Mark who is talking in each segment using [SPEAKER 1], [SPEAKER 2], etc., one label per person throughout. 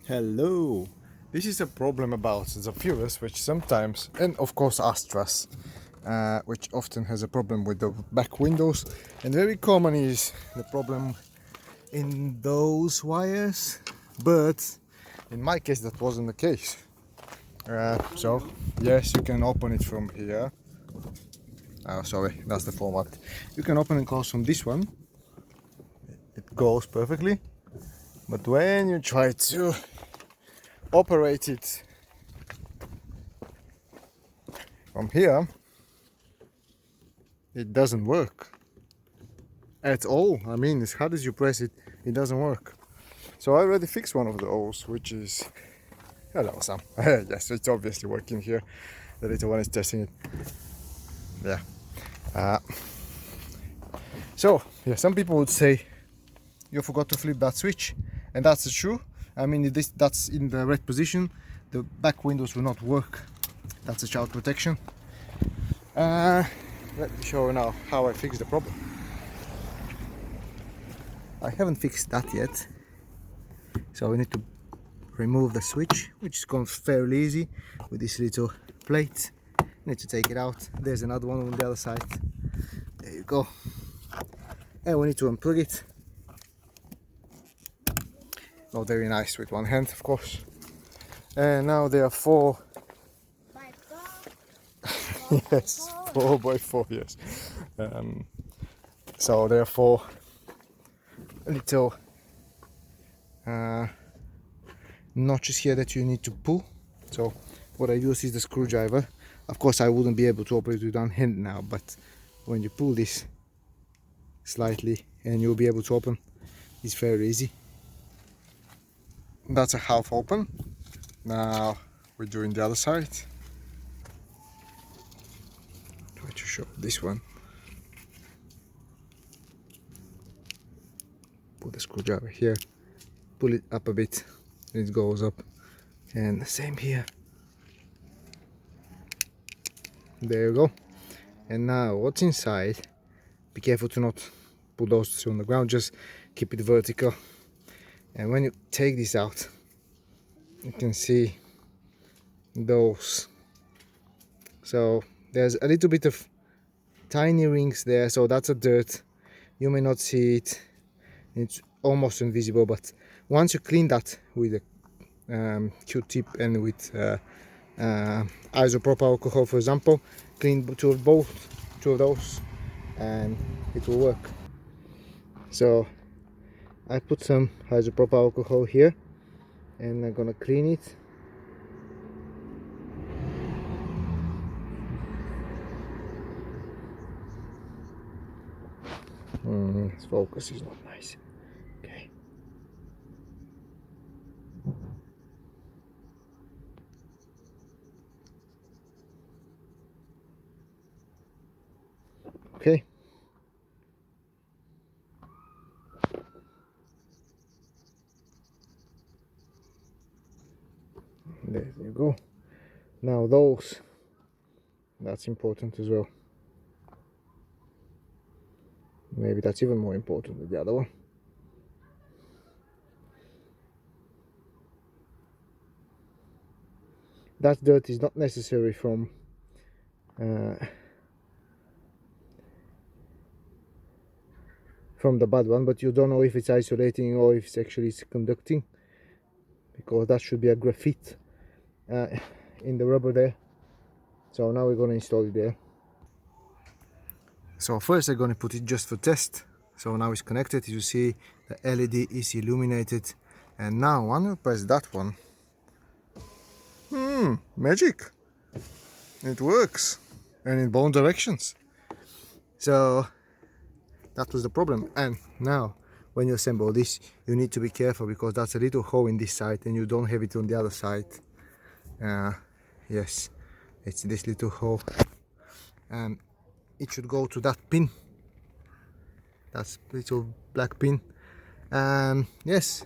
[SPEAKER 1] Hello! This is a problem about Zafiras, which sometimes, and of course Astras, which often has a problem with the back windows, and very common is the problem in those wires, but in my case that wasn't the case. So yes, you can open it from here. Oh, sorry, that's the format. You can open and close from this one. It goes perfectly, but when you try to operate it from here, it doesn't work at all. I mean, as hard as you press it, it doesn't work. So I already fixed one of those, which is... Hello, Sam. Yes, it's obviously working here. The little one is testing it. Yeah. So, yeah, some people would say, you forgot to flip that switch. And that's true. I mean, that's in the red position. The back windows will not work. That's a child protection. Let me show you now how I fixed the problem. I haven't fixed that yet. So we need to remove the switch, which is going fairly easy with this little plate. Need to take it out. There's another one on the other side. There you go. And we need to unplug it. Not very nice with one hand, of course. And now there are four. Yes, 4x4, yes. So there are four little notches here that you need to pull. So what I use is the screwdriver. Of course I wouldn't be able to operate with one hand now, but when you pull this slightly and you'll be able to open, it's very easy. That's a half open. Now we're doing the other side. Try to show this one. Put the screwdriver here, pull it up a bit, and it goes up. And the same here. There you go. And now what's inside, be careful to not put those two on the ground, just keep it vertical. And when you take this out, you can see those. So there's a little bit of tiny rings there, so that's a dirt. You may not see it, it's almost invisible, but once you clean that with a Q-tip and with isopropyl alcohol, for example, clean two of those and it will work. So I put some isopropyl alcohol here and I'm gonna clean it. This focus is not nice. Okay. Okay. There you go. Now those, that's important as well. Maybe that's even more important than the other one. That dirt is not necessary from the bad one, but you don't know if it's isolating or if it's actually conducting, because that should be a graphite in the rubber there. So now we're going to install it there. So first I'm going to put it just for test. So now it's connected. You see the LED is illuminated, and now when you press that one, magic, it works, and in both directions. So that was the problem. And now when you assemble this, you need to be careful, because that's a little hole in this side and you don't have it on the other side. Yes, it's this little hole, and it should go to that pin. That's little black pin. Yes,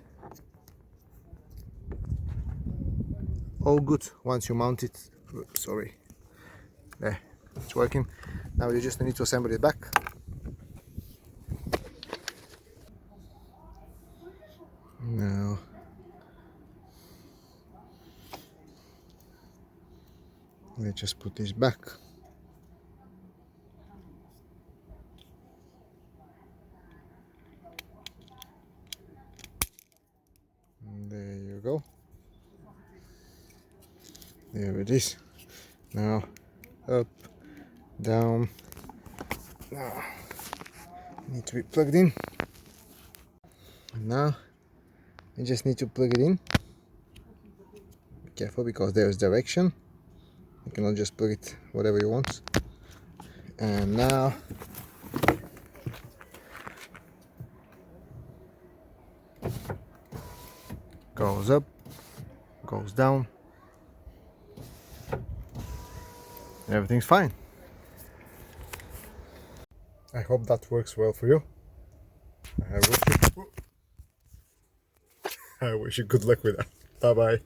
[SPEAKER 1] all good once you mount it. Oops, sorry. There, it's working. Now you just need to assemble it back. Now Let's just put this back. And there you go. There it is. Now up, down. Now need to be plugged in. And now you just need to plug it in. Be careful because there's direction. You cannot just plug it whatever you want. And now goes up, goes down. Everything's fine. I hope that works well for you. I wish you good luck with that. Bye bye.